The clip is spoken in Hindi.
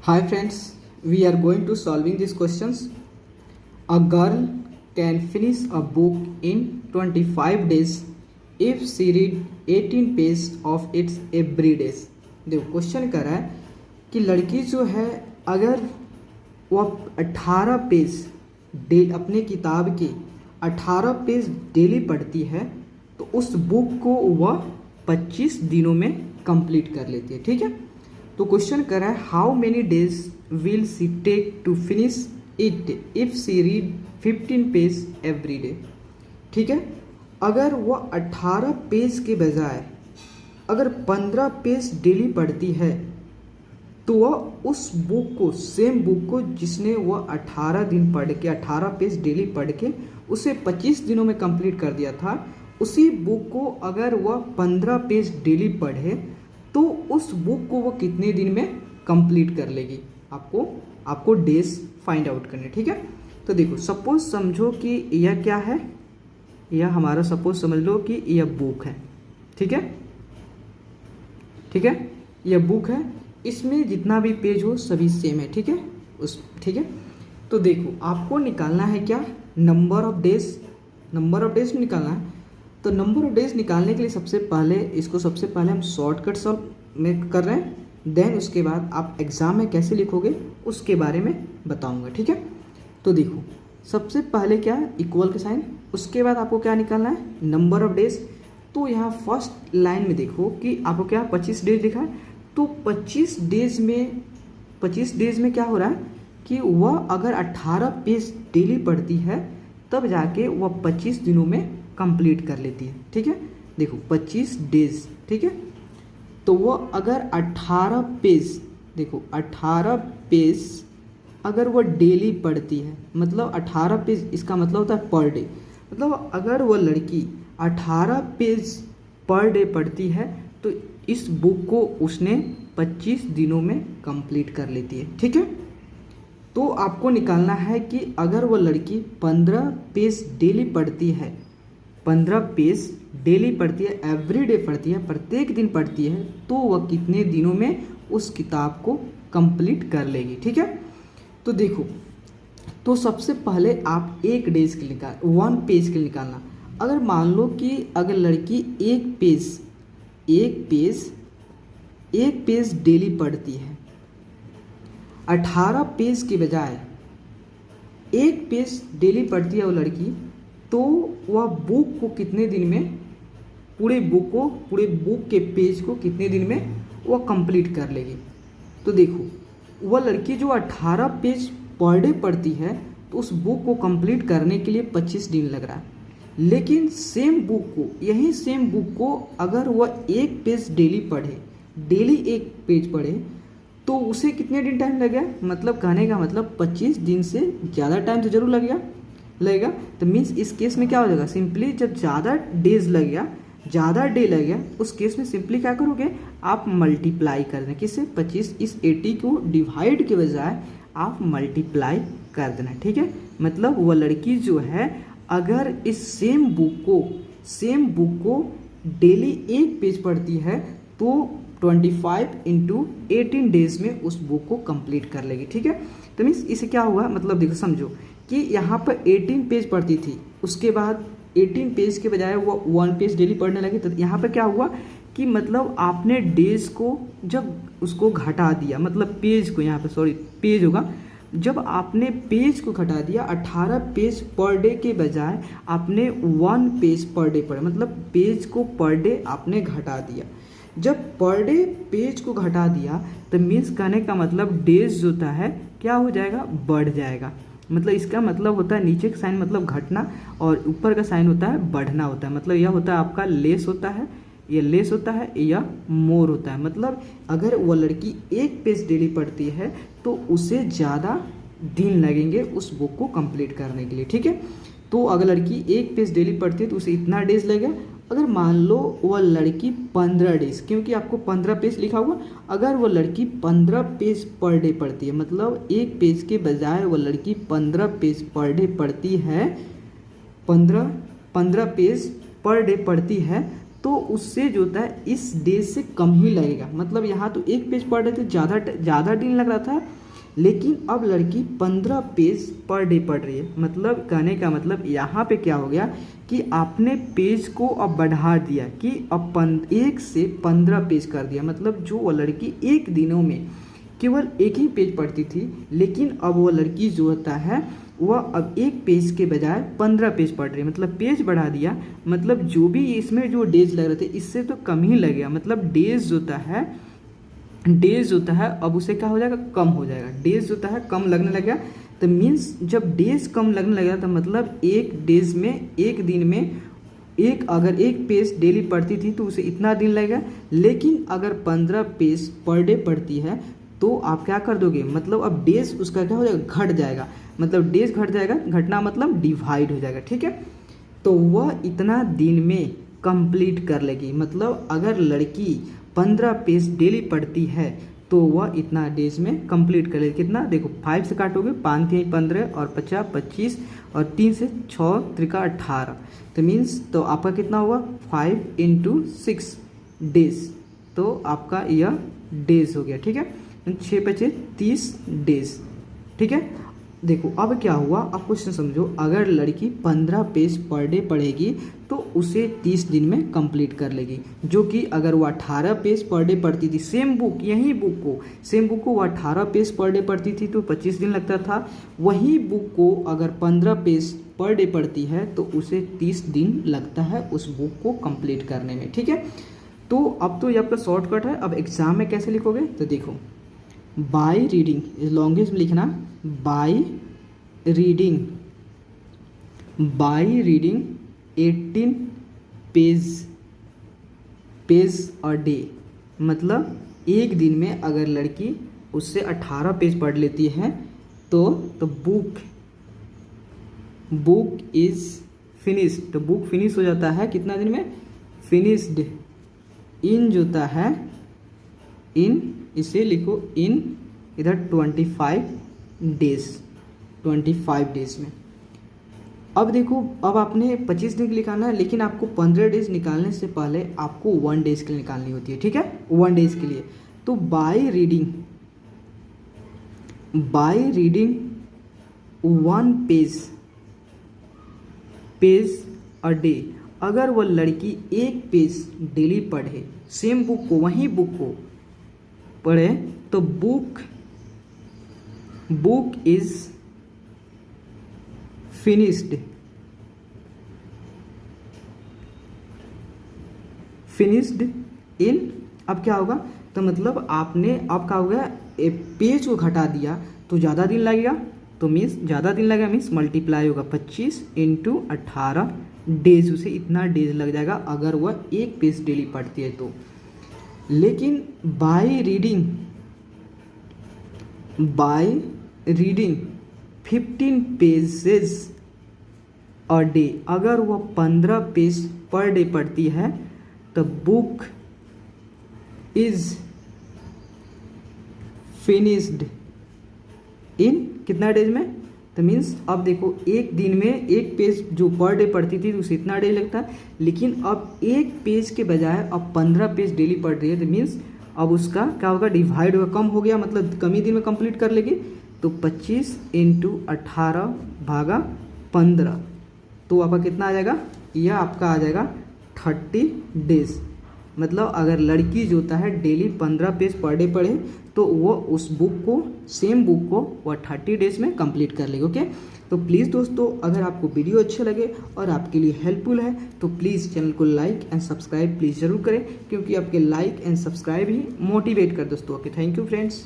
Hi friends, we are going to solving these questions. A girl can finish a book in 25 days if she read 18 pages of it every day. देखो क्वेश्चन कर रहा है कि लड़की जो है अगर वह 18 पेज अपने किताब के 18 पेज डेली पढ़ती है तो उस बुक को वह 25 दिनों में कंप्लीट कर लेती है। ठीक है, तो क्वेश्चन कर रहा है how many days will she take to finish it if she read 15 page every day. ठीक है, अगर वह 18 पेज के बजाय अगर 15 पेज डेली पढ़ती है तो वह उस बुक को सेम बुक को जिसने वह 18 दिन पढ़ के 18 पेज डेली पढ़ के उसे 25 दिनों में कंप्लीट कर दिया था, उसी बुक को अगर वह 15 पेज डेली पढ़े तो उस बुक को वो कितने दिन में कंप्लीट कर लेगी। आपको डेज फाइंड आउट करने। ठीक है, तो देखो सपोज समझो कि यह क्या है, यह हमारा सपोज समझ लो कि यह बुक है। ठीक है, यह बुक है, इसमें जितना भी पेज हो सभी सेम है। ठीक है, तो देखो आपको निकालना है क्या, नंबर ऑफ डेज निकालना है। तो नंबर ऑफ डेज निकालने के लिए सबसे पहले हम शॉर्टकट सॉल्व में कर रहे हैं, देन उसके बाद आप एग्जाम में कैसे लिखोगे उसके बारे में बताऊंगा। ठीक है, तो देखो सबसे पहले क्या है, इक्वल का साइन, उसके बाद आपको क्या निकालना है, नंबर ऑफ डेज। तो यहाँ फर्स्ट लाइन में देखो कि आपको क्या 25 डेज लिखा है, तो 25 डेज में क्या हो रहा है कि वह अगर 18 पेज डेली पढ़ती है तब जाके वह 25 दिनों में कंप्लीट कर लेती है। ठीक है, देखो 25 डेज। ठीक है, तो वो अगर 18 पेज अगर वो डेली पढ़ती है, मतलब 18 पेज इसका मतलब होता है पर डे, मतलब अगर वो लड़की 18 पेज पर डे पढ़ती है तो इस बुक को उसने 25 दिनों में कंप्लीट कर लेती है। ठीक है, तो आपको निकालना है कि अगर वो लड़की 15 पेज डेली पढ़ती है, 15 पेज डेली पढ़ती है, एवरीडे पढ़ती है, प्रत्येक दिन पढ़ती है, तो वह कितने दिनों में उस किताब को कंप्लीट कर लेगी। ठीक है, तो देखो, तो सबसे पहले आप एक पेज के लिए निकालना। अगर मान लो कि अगर लड़की एक पेज डेली पढ़ती है, 18 पेज के बजाय एक पेज डेली पढ़ती है वो लड़की, तो वह बुक को कितने दिन में, पूरे बुक के पेज को कितने दिन में वह कंप्लीट कर लेगी। तो देखो वह लड़की जो 18 पेज पर डे पढ़ती है तो उस बुक को कंप्लीट करने के लिए 25 दिन लग रहा है, लेकिन यही सेम बुक को अगर वह एक पेज डेली एक पेज पढ़े तो उसे कितने दिन टाइम लगेगा, मतलब कहने का मतलब 25 दिन से ज़्यादा टाइम तो जरूर लगेगा। तो मीन्स इस केस में क्या हो जाएगा, सिंपली जब ज़्यादा डे लग गया उस केस में सिंपली क्या करोगे, आप मल्टीप्लाई कर देना, किससे, 25, इस 80 को डिवाइड के बजाय आप मल्टीप्लाई कर देना। ठीक है, मतलब वह लड़की जो है अगर इस सेम बुक को डेली एक पेज पढ़ती है तो 25 × 18 डेज में उस बुक को कंप्लीट कर लेगी। ठीक है, तो मीन्स इसे क्या हुआ, मतलब देखो समझो कि यहाँ पर 18 पेज पढ़ती थी, उसके बाद 18 पेज के बजाय वो 1 पेज डेली पढ़ने लगी, तो यहाँ पर क्या हुआ कि मतलब आपने डेज को जब उसको घटा दिया, मतलब पेज को, यहाँ पे पेज होगा, जब आपने पेज को घटा दिया, 18 पेज पर डे के बजाय आपने 1 पेज पर डे पढ़ा, मतलब पेज को पर डे आपने घटा दिया। जब पर डे पेज को घटा दिया तो मीन्स कहने का मतलब डेज जो होता है क्या हो जाएगा, बढ़ जाएगा। मतलब इसका मतलब होता है नीचे का साइन मतलब घटना और ऊपर का साइन होता है बढ़ना होता है। मतलब यह होता है आपका लेस होता है, यह लेस होता है, यह मोर होता है। मतलब अगर वो लड़की एक पेज डेली पढ़ती है तो उसे ज़्यादा दिन लगेंगे उस बुक को कंप्लीट करने के लिए। ठीक है, तो अगर लड़की एक पेज डेली पढ़ती है तो उसे इतना डेज लगेगा। अगर मान लो वह लड़की 15 डेज, क्योंकि आपको 15 पेज लिखा हुआ, अगर वह लड़की 15 पेज पर डे पढ़ती है, मतलब एक पेज के बजाय वह लड़की 15 पेज पर डे पढ़ती है, 15 पेज पर डे पढ़ती है, तो उससे जो होता है इस डेज से कम ही लगेगा। मतलब यहाँ तो एक पेज पढ़ रहे थे, ज़्यादा दिन लग रहा था, लेकिन अब लड़की 15 पेज पर डे पढ़ रही है। मतलब कहने का मतलब यहाँ पे क्या हो गया कि आपने पेज को अब बढ़ा दिया कि अब 1 से 15 पेज कर दिया। मतलब जो वो लड़की एक दिनों में केवल एक ही पेज पढ़ती थी, लेकिन अब वो लड़की जो होता है वह अब एक पेज के बजाय 15 पेज पढ़ रही है। मतलब पेज बढ़ा दिया, मतलब जो भी इसमें जो डेज लग रहे थे इससे तो कम ही लगेगा। मतलब डेज होता है अब उसे क्या हो जाएगा, कम हो जाएगा। डेज होता है कम लगने लगेगा, तो मीन्स जब डेज कम लगने लगेगा तो मतलब एक डेज में, एक दिन में अगर एक पेज डेली पढ़ती थी तो उसे इतना दिन लगेगा। लेकिन अगर 15 पेज पर डे पढ़ती है तो आप क्या कर दोगे, मतलब अब डेज उसका क्या हो जाएगा, घट जाएगा। मतलब डेज घट जाएगा, घटना मतलब डिवाइड हो जाएगा, ठीक है। तो वह इतना दिन में कंप्लीट कर लेगी। मतलब अगर लड़की 15 पेज डेली पढ़ती है तो वह इतना डेज में कंप्लीट कर लेगी। कितना देखो, 5 से काटोगे, 5 3 15 और 50 25 और 3 से 6 त्रिका 18, तो मीन्स तो आपका कितना हुआ 5 × 6 डेज। तो आपका यह डेज हो गया, ठीक है। 6 × 30 डेज, ठीक है। देखो अब क्या हुआ, अब क्वेश्चन समझो। अगर लड़की 15 पेज पर डे पढ़ेगी तो उसे 30 दिन में कंप्लीट कर लेगी। जो कि अगर वो 18 पेज पर डे पढ़ती थी, सेम बुक को वो 18 पेज पर डे पढ़ती थी तो 25 दिन लगता था। वही बुक को अगर 15 पेज पर डे पढ़ती है तो उसे 30 दिन लगता है उस बुक को कंप्लीट करने में, ठीक है। तो अब तो ये आपका शॉर्टकट है। अब एग्जाम में कैसे लिखोगे, तो देखो, बाय रीडिंग लॉन्गेस्ट में लिखना, by reading 18 page a day. मतलब एक दिन में अगर लड़की उससे 18 पेज पढ़ लेती है तो बुक इज फिनिश्ड। तो बुक फिनिश हो जाता है कितना दिन में, फिनिश्ड इन जो होता है इन, इसे लिखो इन इधर 25 डेज में। अब देखो, अब आपने 25 दिन लिखाना है, लेकिन आपको 15 डेज निकालने से पहले आपको 1 डेज के लिए निकालनी होती है, ठीक है। 1 डेज के लिए तो by reading 1 page a day. अगर वह लड़की एक पेज डेली पढ़े, सेम बुक को, वही बुक को पढ़े, तो बुक इज फिनिश्ड इन। अब क्या होगा, तो मतलब आपने अब क्या होगा, पेज को घटा दिया तो ज़्यादा दिन लगेगा, तो मीन्स ज़्यादा दिन लगेगा मीन्स मल्टीप्लाई होगा 25 × 18 डेज, उसे इतना डेज लग जाएगा अगर वह एक पेज डेली पढ़ती है तो। लेकिन by reading 15 pages a day, अगर वह 15 पेज पर डे पढ़ती है तो बुक इज फिनिश्ड इन कितना डेज में, तो मीन्स अब देखो, एक दिन में एक पेज जो पर डे पढ़ती थी तो उसे इतना डे लगता है, लेकिन अब एक पेज के बजाय अब 15 पेज डेली पढ़ रही है, तो मीन्स अब उसका क्या होगा, डिवाइड होगा, कम हो गया, मतलब कम ही दिन में कंप्लीट कर लेगी। तो 25 × 18 भागा 15, तो आपका कितना आ जाएगा, यह आपका आ जाएगा 30 डेज। मतलब अगर लड़की जो होता है डेली 15 पेज पर डे पढ़े तो वो उस बुक को, सेम बुक को वह 30 डेज में कंप्लीट कर लेगी, ओके। तो प्लीज़ दोस्तों, अगर आपको वीडियो अच्छे लगे और आपके लिए हेल्पफुल है तो प्लीज़ चैनल को लाइक एंड सब्सक्राइब प्लीज़ ज़रूर करें, क्योंकि आपके like and subscribe he motivate कर दोस्तों, ओके। Thank you friends.